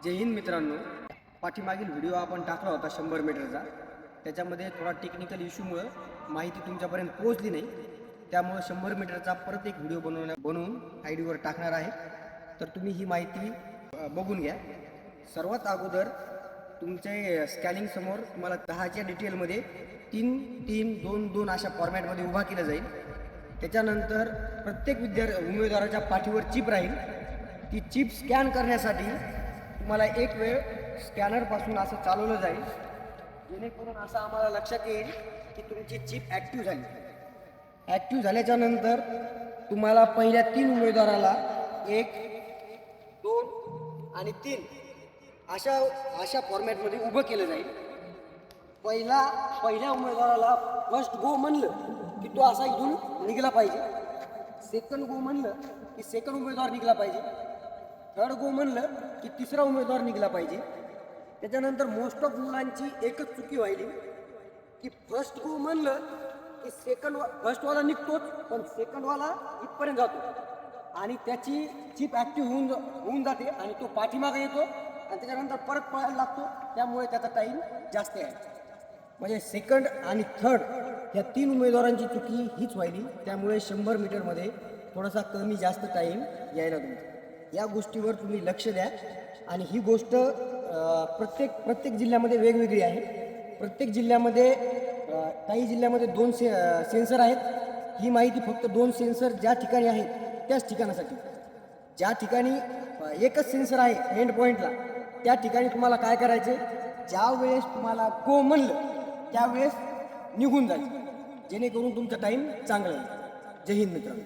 जय हिंद मित्रांनो, पाठीमागील व्हिडिओ आपण टाकला होता 100 मीटरचा. त्याच्यामध्ये थोडा टेक्निकल इश्यूमुळं माहिती तुमच्यापर्यंत पोहोचली नाही. त्यामुळे 100 मीटरचा परत एक व्हिडिओ बनवून आयडीवर टाकणार आहे. तर तुम्ही ही माहिती बघून घ्या. सर्वात अगोदर तुमचे स्कॅनिंग समोर तुम्हाला 10च्या डिटेलमध्ये 3 3 2 2 अशा फॉर्मॅटमध्ये उभा केलं जाईल. त्याच्यानंतर प्रत्येक उमेदवाराच्या पाठीवर चिप राहील. ती चिप स्कॅन करण्यासाठी तुम्हाला एक वेळ स्कॅनरपासून असं चालवलं जाईल, जेणेकरून असं आम्हाला लक्षात येईल की तुमची चिप ॲक्टिव्ह झाली. ॲक्टिव्ह झाल्याच्या नंतर तुम्हाला पहिल्या 3 उमेदवाराला 1 2 आणि 3 अशा फॉर्मॅटमध्ये उभं केलं जाईल. पहिल्या उमेदवाराला फर्स्ट गो म्हणलं की तो असा इथून निघाला पाहिजे. सेकंड गो म्हणलं की सेकंड उमेदवार निघाला पाहिजे. थर्ड गो म्हणलं की तिसरा उमेदवार निघाला पाहिजे. त्याच्यानंतर मोस्ट ऑफ मुलांची एकच चुकी व्हायली की फर्स्ट गो म्हणलं की फर्स्टवाला निघतोच, पण सेकंडवाला इथपर्यंत जातो आणि त्याची चिप ॲक्टिव्ह होऊन जाते आणि तो पाठीमागे येतो आणि त्याच्यानंतर परत पळायला लागतो. त्यामुळे त्याचा टाईम जास्त आहे. म्हणजे सेकंड आणि थर्ड ह्या 3 उमेदवारांची चुकी हीच व्हायली. त्यामुळे 100 मीटरमध्ये थोडासा कमी जास्त टाईम यायला तुमचा. या गोष्टीवर तुम्ही लक्ष द्या. आणि ही गोष्ट प्रत्येक जिल्ह्यामध्ये वेगवेगळी आहे. प्रत्येक जिल्ह्यामध्ये काही जिल्ह्यामध्ये 2 सेन्सर आहेत. ही माहिती फक्त 2 सेन्सर ज्या ठिकाणी आहेत त्याच ठिकाणासाठी. ज्या ठिकाणी एकच सेन्सर आहे एंड पॉईंटला, त्या ठिकाणी तुम्हाला काय करायचे, ज्या वेळेस तुम्हाला गो म्हणलं त्यावेळेस निघून जायचं, जेणेकरून तुमचा टाईम चांगला येईल. जय हिंद मित्रांनो.